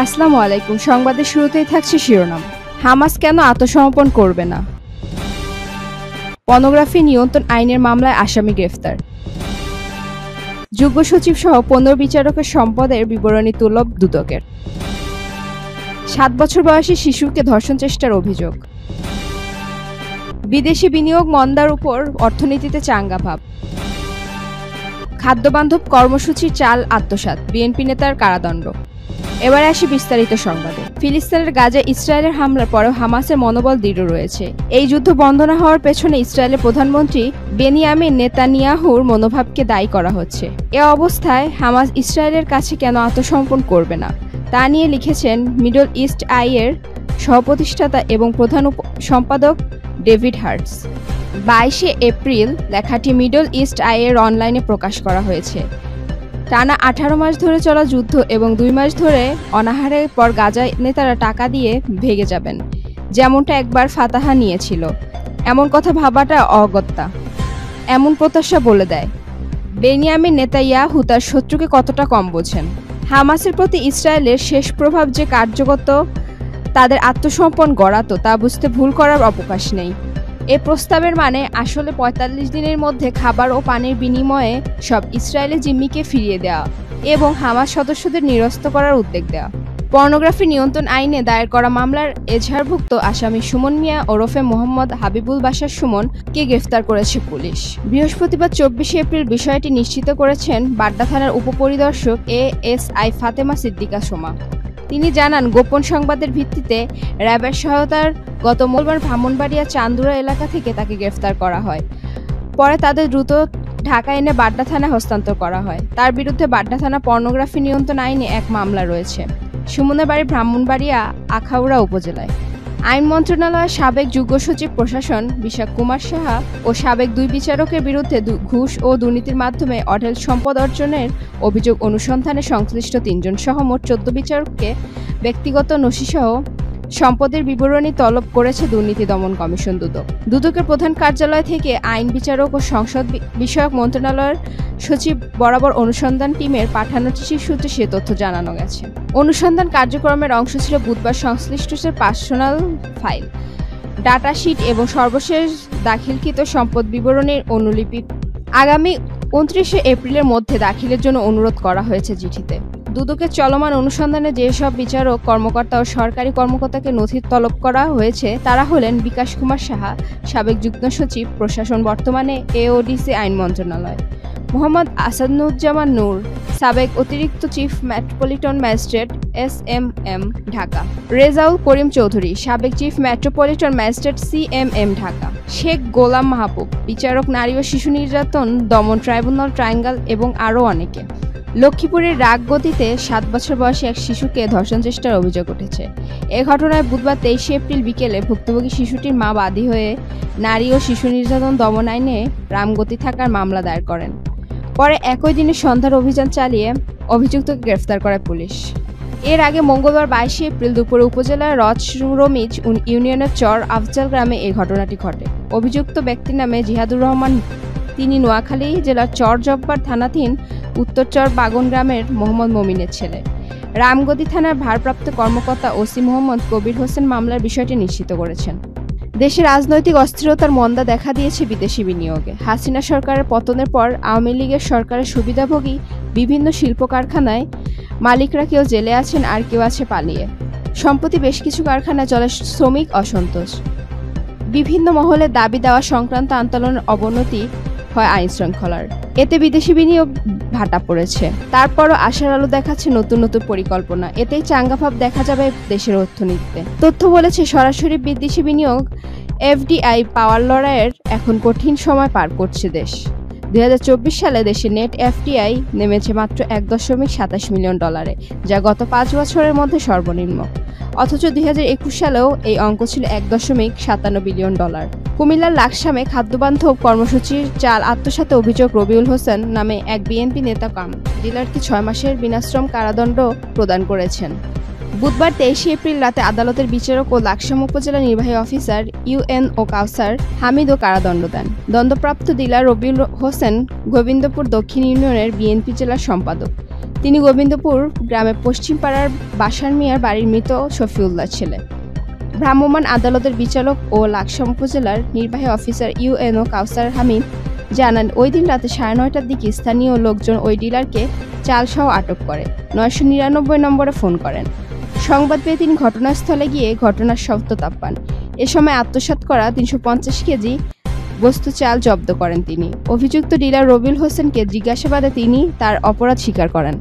আসসালামু আলাইকুম। সংবাদের শুরুতেই থাকছে শিরোনাম। হামাস কেন আত্মসমর্পণ করবে না? পর্নোগ্রাফি নিয়ন্ত্রণ আইনের মামলায় আসামি গ্রেফতার। যুগ্ম সচিব সহ 15 বিচারকের সম্পদের বিবরণী তলব দুদকের। 7 বছর বয়সী শিশুকে ধর্ষণ চেষ্টার অভিযোগ। বিদেশি বিনিয়োগ মন্দার উপর অর্থনীতিতে চাঙ্গা ভাব। খাদ্যবান্ধব কর্মসূচির চাল আত্মসাৎ, বিএনপি নেতার কারাদণ্ড। এবারে আসি বিস্তারিত সংবাদে। ফিলিস্তিনের গাজায় ইসরায়েলের হামলার পরেও হামাসের মনোবল দৃঢ় রয়েছে। এই যুদ্ধ বন্ধ না হওয়ার পেছনে ইসরায়েলের প্রধানমন্ত্রী বেনিয়ামিন নেতানিয়াহুর মনোভাবকে দায়ী করা হচ্ছে। এ অবস্থায় হামাস ইসরায়েলের কাছে কেন আত্মসমর্পণ করবে না তা নিয়ে লিখেছেন মিডল ইস্ট আইয়ের সহপ্রতিষ্ঠাতা এবং প্রধান সম্পাদক ডেভিড হার্টস। 22 এপ্রিল লেখাটি মিডল ইস্ট আইয়ের অনলাইনে প্রকাশ করা হয়েছে। টানা 18 মাস ধরে চলা যুদ্ধ এবং 2 মাস ধরে অনাহারের পর গাজা নেতারা টাকা দিয়ে ভেগে যাবেন, যেমনটা একবার ফাতাহা নিয়েছিল। এমন কথা ভাবাটা অগত্যা, এমন প্রত্যাশা বলে দেয়। বেনিয়ামিন নেতানিয়াহু তার শত্রুকে কতটা কম বোঝেন। হামাসের প্রতি ইসরায়েলের শেষ প্রভাব যে কার্যগত তাদের আত্মসমর্পণ গড়াতো তা বুঝতে ভুল করার অবকাশ নেই। এ প্রস্তাবের মানে আসলে 45 দিনের মধ্যে খাবার ও পানির বিনিময়ে সব ইসরায়েলি জিম্মিকে ফিরিয়ে দেওয়া এবং হামাস সদস্যদের নিরস্ত করার উদ্যোগ দেওয়া। পর্নোগ্রাফি নিয়ন্ত্রণ আইনে দায়ের করা মামলার এজাহারভুক্ত আসামি সুমন মিয়া ওরফে মোহাম্মদ হাবিবুল বাশার সুমনকে গ্রেফতার করেছে পুলিশ। বৃহস্পতিবার 24 এপ্রিল বিষয়টি নিশ্চিত করেছেন বাড্ডা থানার উপপরিদর্শক এএসআই ফাতেমা সিদ্দিকা সোমা। তিনি জানান, গোপন সংবাদের ভিত্তিতে র্যাবের সহায়তার গত মঙ্গলবার ব্রাহ্মণবাড়িয়া চান্দুরা এলাকা থেকে তাকে গ্রেফতার করা হয়। পরে তাদের দ্রুত ঢাকা এনে বাড্ডা থানায় হস্তান্তর করা হয়। তার বিরুদ্ধে বাড্ডা থানা পর্নোগ্রাফি নিয়ন্ত্রণ আইনে এক মামলা রয়েছে। সুমনের বাড়ি ব্রাহ্মণবাড়িয়া আখাউড়া উপজেলায়। আইন মন্ত্রণালয়ের সাবেক যুগ্ম সচিব প্রশাসন বিশাখ কুমার সাহা ও সাবেক 2 বিচারকের বিরুদ্ধে ঘুষ ও দুর্নীতির মাধ্যমে অঢেল সম্পদ অর্জনের অভিযোগ অনুসন্ধানে সংশ্লিষ্ট 3 জন সহ মোট 14 বিচারককে ব্যক্তিগত নথিসহ সম্পদের বিবরণী তলব করেছে দুর্নীতি দমন কমিশন দুদক। দুদকের প্রধান কার্যালয় থেকে আইন বিচারক ও সংসদ বিষয়ক মন্ত্রণালয়ের সচিব বরাবর অনুসন্ধান টিমের পাঠানো চিঠির সূত্রে সে তথ্য জানানো গেছে। অনুসন্ধান কার্যক্রমের অংশ ছিল বুধবার সংশ্লিষ্টদের পার্সোনাল ফাইল, ডাটা শিট এবং সর্বশেষ দাখিলকৃত সম্পদ বিবরণীর অনুলিপি আগামী 29 এপ্রিলের মধ্যে দাখিলের জন্য অনুরোধ করা হয়েছে চিঠিতে। দুদকের চলমান অনুসন্ধানে যেসব বিচারক, কর্মকর্তা ও সরকারি কর্মকর্তাকে নথি তলব করা হয়েছে তারা হলেন বিকাশ কুমার সাহা, সাবেক যুগ্ম সচিব প্রশাসন, বর্তমানে এওডিসি আইন মন্ত্রণালয়; মোহাম্মদ আসাদুজ্জামান নূর, সাবেক অতিরিক্ত chief metropolitan magistrate SMM Dhaka; Rezaul Karim Chowdhury, সাবেক chief metropolitan magistrate CMM Dhaka; Sheikh Golam Mahbub, বিচারক, নারী ও শিশু নির্যাতন দমন ট্রাইব্যুনাল ট্রায়াঙ্গল এবং আরও অনেকে। লক্ষ্মীপুরের রাগগতিতে 7 বছর বয়সী এক শিশুকে ধর্ষণ চেষ্টার অভিযোগ উঠেছে। এ ঘটনায় বুধবার 23 এপ্রিল বিকেলে ভুক্তভোগী শিশুটির মা বাদী হয়ে নারী ও শিশু নির্যাতন দমন আইনে রামগতি থাকার মামলা দায়ের করেন। পরে একই দিনে সন্ধ্যার অভিযান চালিয়ে অভিযুক্তকে গ্রেফতার করে পুলিশ। এর আগে মঙ্গলবার 22 এপ্রিল দুপুরে উপজেলার রচরমিজ ইউনিয়নের চর আফজাল গ্রামে এই ঘটনাটি ঘটে। অভিযুক্ত ব্যক্তির নামে জিহাদুর রহমান, তিনি নোয়াখালী জেলার চর জব্বার থানাধীন উত্তরচর বাগন গ্রামের মোহাম্মদ মমিনের ছেলে। রামগতি থানার ভারপ্রাপ্ত কর্মকর্তা ওসি মোহাম্মদ কবির হোসেন মামলার বিষয়টি নিশ্চিত করেছেন। দেশে রাজনৈতিক অস্থিরতার মন্দা দেখা দিয়েছে বিদেশি বিনিয়োগে। হাসিনা সরকারের পতনের পর আওয়ামী লীগের সরকারের সুবিধাভোগী বিভিন্ন শিল্প কারখানায় মালিকরা কেউ জেলে আছেন, আর কেউ আছে পালিয়ে। সম্প্রতি বেশ কিছু কারখানায় চলে শ্রমিক অসন্তোষ। বিভিন্ন মহলে দাবি দেওয়া সংক্রান্ত আন্দোলনের অবনতি হয় আইন শৃঙ্খলার। এতে বিদেশি বিনিয়োগ ভাটা পড়েছে। তারপরও আশার আলো দেখাচ্ছে নতুন নতুন পরিকল্পনা। এতেই চাঙ্গা ভাব দেখা যাবে দেশের অর্থনীতিতে। তথ্য বলেছে, সরাসরি বিদেশি বিনিয়োগ FDI পাওয়ার লড়াইয়ের এখন কঠিন সময় পার করছে দেশ। 2024 সালে দেশে নেট FDI নেমেছে মাত্র $1.27 মিলিয়ন, যা গত 5 বছরের মধ্যে সর্বনিম্ন। অথচ 2021 সালেও এই অঙ্ক ছিল $1.57 বিলিয়ন। কুমিল্লার লাকসামে খাদ্যবান্ধব কর্মসূচির চাল আত্মসাতে অভিযোগ রবিউল হোসেন নামে এক বিএনপি নেতা ডিলারকে 6 মাসের বিনাশ্রম কারাদণ্ড প্রদান করেছেন। বুধবার 23 এপ্রিল রাতে আদালতের বিচারক ও লাকসাম উপজেলা নির্বাহী অফিসার UNO কাউসার হামিদও কারাদণ্ড দেন। দণ্ডপ্রাপ্ত ডিলার রবিউল হোসেন গোবিন্দপুর দক্ষিণ ইউনিয়নের বিএনপি জেলার সম্পাদক। তিনি গোবিন্দপুর গ্রামের পশ্চিম পাড়ার বাসার মিয়ার বাড়ির মৃত শফিউল্লাহ ছেলে। ভ্রাম্যমাণ আদালতের বিচারক ও লাকসাম উপজেলার নির্বাহী অফিসার ইউএনও কাউসার হামিদ জানান, ওই দিন রাতে 9:30টার দিকে স্থানীয় লোকজন ওই ডিলারকে চালসহ আটক করে 999 নম্বরে ফোন করেন। সংবাদ পেয়ে তিনি ঘটনাস্থলে গিয়ে ঘটনার সত্যতা পান। এ সময় আত্মসাৎ করা 350 কেজি বস্তু চাল জব্দ করেন তিনি। অভিযুক্ত ডিলার রবিউল হোসেনকে জিজ্ঞাসাবাদে তিনি তার অপরাধ স্বীকার করেন।